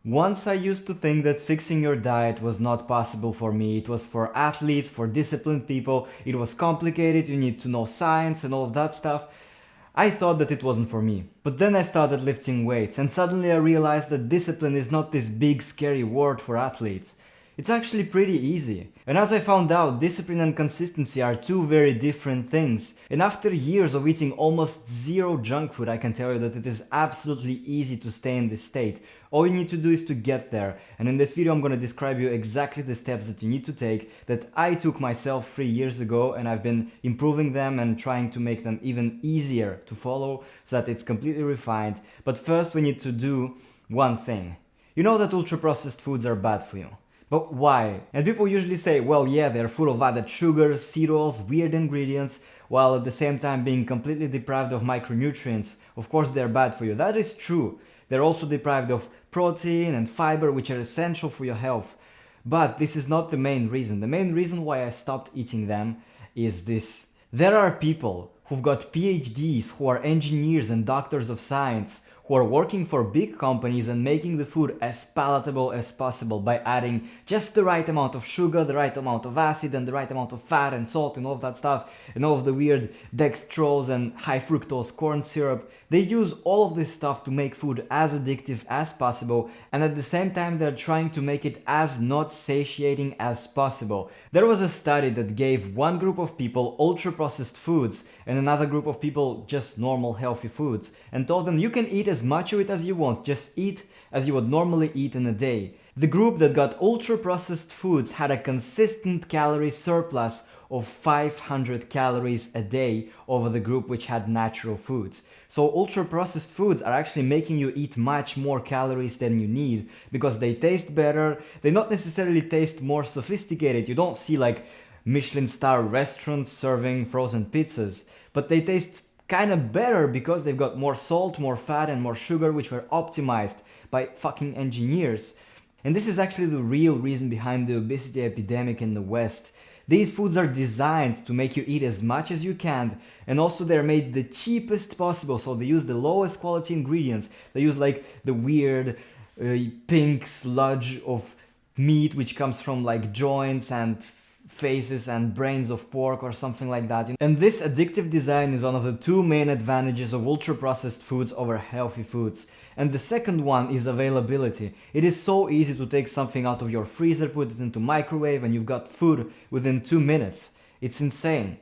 Once I used to think that fixing your diet was not possible for me. It was for athletes, for disciplined people, it was complicated, you need to know science and all of that stuff. I thought that it wasn't for me. But then I started lifting weights, and suddenly I realized that discipline is not this big scary word for athletes. It's actually pretty easy. And as I found out, discipline and consistency are two very different things. And after years of eating almost zero junk food, I can tell you that it is absolutely easy to stay in this state. All you need to do is to get there. And in this video, I'm going to describe you exactly the steps that you need to take that I took myself 3 years ago, and I've been improving them and trying to make them even easier to follow so that it's completely refined. But first, we need to do one thing. You know that ultra processed foods are bad for you. But why? And people usually say, well, yeah, they're full of added sugars, cereals, weird ingredients, while at the same time being completely deprived of micronutrients. Of course, they're bad for you. That is true. They're also deprived of protein and fiber, which are essential for your health. But this is not the main reason. The main reason why I stopped eating them is this. There are people who've got PhDs, who are engineers and doctors of science, who are working for big companies and making the food as palatable as possible by adding just the right amount of sugar, the right amount of acid, and the right amount of fat and salt and all of that stuff, and all of the weird dextrose and high fructose corn syrup. They use all of this stuff to make food as addictive as possible, and at the same time they're trying to make it as not satiating as possible. There was a study that gave one group of people ultra processed foods and another group of people just normal healthy foods, and told them you can eat as much of it as you want, just eat as you would normally eat in a day. The group that got ultra processed foods had a consistent calorie surplus of 500 calories a day over the group which had natural foods. So ultra processed foods are actually making you eat much more calories than you need because they taste better. They not necessarily taste more sophisticated. You don't see like Michelin star restaurants serving frozen pizzas, but they taste kind of better because they've got more salt, more fat, and more sugar, which were optimized by fucking engineers. And this is actually the real reason behind the obesity epidemic in the West. These foods are designed to make you eat as much as you can, and also they're made the cheapest possible, so they use the lowest quality ingredients. They use like the weird pink sludge of meat which comes from like joints and faces and brains of pork or something like that. And this addictive design is one of the two main advantages of ultra processed foods over healthy foods. And the second one is availability. It is so easy to take something out of your freezer, put it into microwave, and you've got food within 2 minutes. It's insane.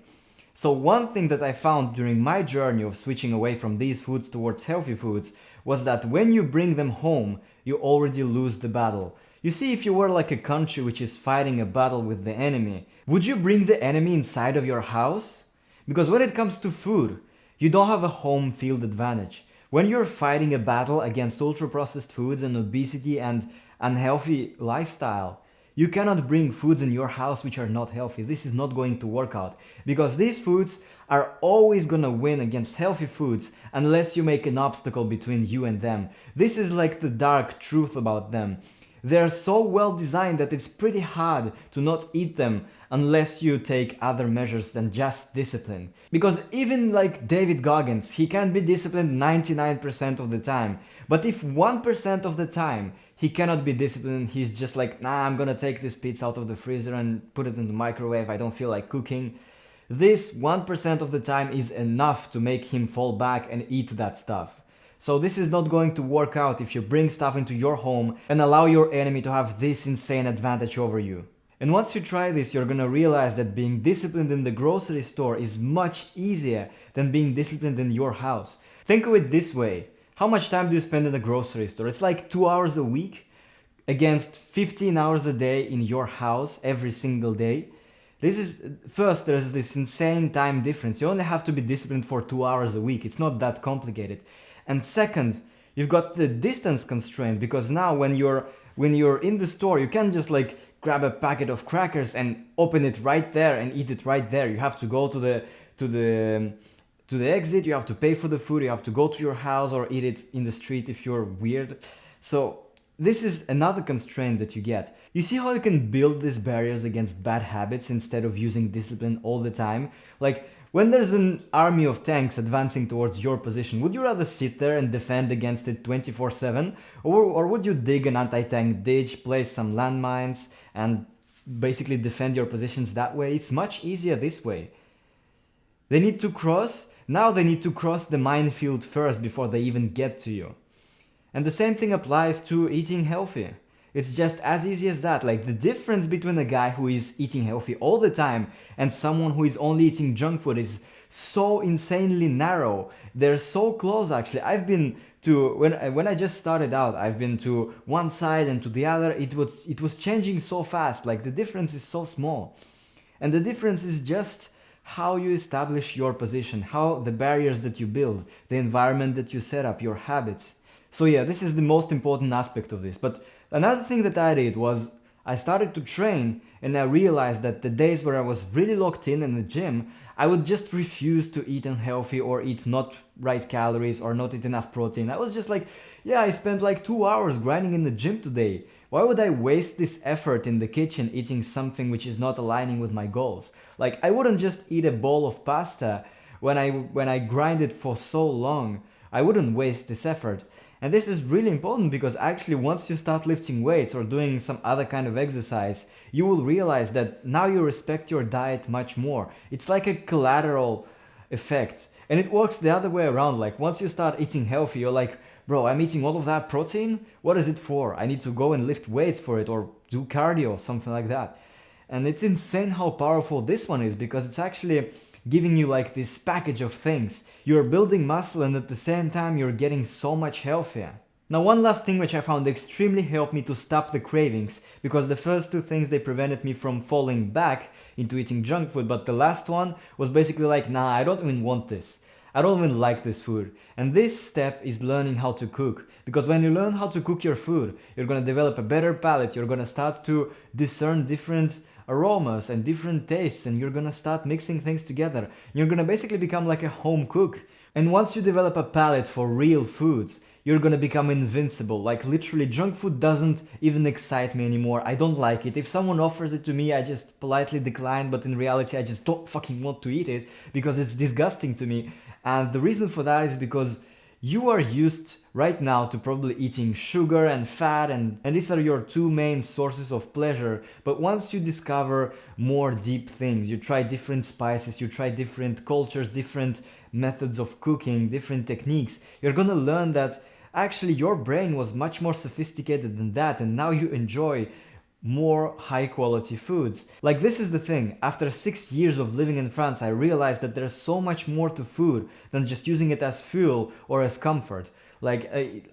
So one thing that I found during my journey of switching away from these foods towards healthy foods was that when you bring them home, you already lose the battle. You see, if you were like a country which is fighting a battle with the enemy, would you bring the enemy inside of your house? Because when it comes to food, you don't have a home field advantage. When you're fighting a battle against ultra processed foods and obesity and unhealthy lifestyle, you cannot bring foods in your house which are not healthy. This is not going to work out because these foods are always gonna win against healthy foods unless you make an obstacle between you and them. This is like the dark truth about them. They're so well designed that it's pretty hard to not eat them unless you take other measures than just discipline. Because even like David Goggins, he can be disciplined 99% of the time. But if 1% of the time he cannot be disciplined, he's just like, nah, I'm gonna take this pizza out of the freezer and put it in the microwave, I don't feel like cooking. This 1% of the time is enough to make him fall back and eat that stuff. So this is not going to work out if you bring stuff into your home and allow your enemy to have this insane advantage over you. And once you try this, you're gonna realize that being disciplined in the grocery store is much easier than being disciplined in your house. Think of it this way. How much time do you spend in the grocery store? It's like 2 hours a week against 15 hours a day in your house every single day. First, there's this insane time difference. You only have to be disciplined for 2 hours a week. It's not that complicated. And second, you've got the distance constraint because now when you're in the store, you can't just like grab a packet of crackers and open it right there and eat it right there. You have to go to the exit, you have to pay for the food, you have to go to your house or eat it in the street if you're weird. So this is another constraint that you get. You see how you can build these barriers against bad habits instead of using discipline all the time? Like When there's an army of tanks advancing towards your position, would you rather sit there and defend against it 24/7? Or would you dig an anti-tank ditch, place some landmines, and basically defend your positions that way? It's much easier this way. They need to cross, now they need to cross the minefield first before they even get to you. And the same thing applies to eating healthy. It's just as easy as that. Like the difference between a guy who is eating healthy all the time and someone who is only eating junk food is so insanely narrow. They're so close actually. I've been to when I just started out, I've been to one side and to the other. It was changing so fast. Like the difference is so small. And the difference is just how you establish your position, how the barriers that you build, the environment that you set up, your habits. So yeah, this is the most important aspect of this. But another thing that I did was I started to train and I realized that the days where I was really locked in the gym, I would just refuse to eat unhealthy or eat not right calories or not eat enough protein. I was just like, yeah, I spent like 2 hours grinding in the gym today. Why would I waste this effort in the kitchen eating something which is not aligning with my goals? Like I wouldn't just eat a bowl of pasta when I grind it for so long. I wouldn't waste this effort. And this is really important because actually once you start lifting weights or doing some other kind of exercise, you will realize that now you respect your diet much more. It's like a collateral effect. And it works the other way around. Like once you start eating healthy, you're like, bro, I'm eating all of that protein? What is it for? I need to go and lift weights for it or do cardio, something like that. And it's insane how powerful this one is because it's actually giving you like this package of things. You're building muscle and at the same time you're getting so much healthier. Now one last thing which I found extremely helped me to stop the cravings, because the first two things they prevented me from falling back into eating junk food, but the last one was basically like, nah, I don't even want this. I don't even like this food. And this step is learning how to cook. Because when you learn how to cook your food, you're gonna develop a better palate, you're gonna start to discern different aromas and different tastes, and you're gonna start mixing things together. You're gonna basically become like a home cook. And once you develop a palate for real foods, you're gonna become invincible. Like literally junk food doesn't even excite me anymore. I don't like it. If someone offers it to me, I just politely decline, but in reality I just don't fucking want to eat it because it's disgusting to me. And the reason for that is because you are used right now to probably eating sugar and fat, and these are your two main sources of pleasure. But once you discover more deep things, you try different spices, you try different cultures, different methods of cooking, different techniques, you're gonna learn that actually your brain was much more sophisticated than that, and now you enjoy more high quality foods. Like this is the thing, after 6 years of living in France, I realized that there's so much more to food than just using it as fuel or as comfort. Like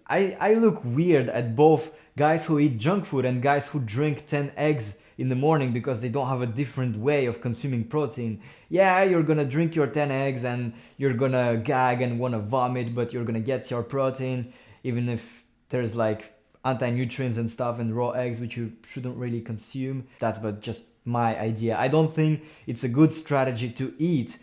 I look weird at both guys who eat junk food and guys who drink 10 eggs in the morning because they don't have a different way of consuming protein. Yeah, you're gonna drink your 10 eggs and you're gonna gag and wanna vomit, but you're gonna get your protein even if there's like anti-nutrients and stuff and raw eggs which you shouldn't really consume. That's but just my idea. I don't think it's a good strategy to eat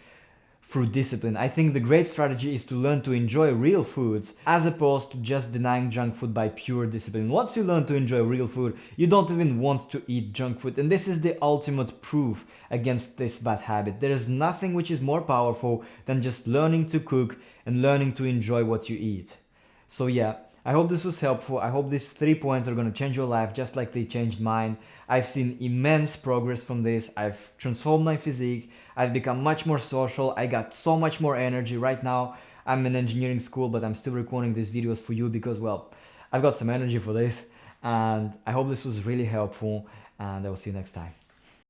through discipline. I think the great strategy is to learn to enjoy real foods as opposed to just denying junk food by pure discipline. Once you learn to enjoy real food, you don't even want to eat junk food, and this is the ultimate proof against this bad habit. There is nothing which is more powerful than just learning to cook and learning to enjoy what you eat. So yeah, I hope this was helpful. I hope these 3 points are going to change your life just like they changed mine. I've seen immense progress from this. I've transformed my physique. I've become much more social. I got so much more energy right now. I'm in engineering school, but I'm still recording these videos for you because, well, I've got some energy for this. And I hope this was really helpful, and I will see you next time.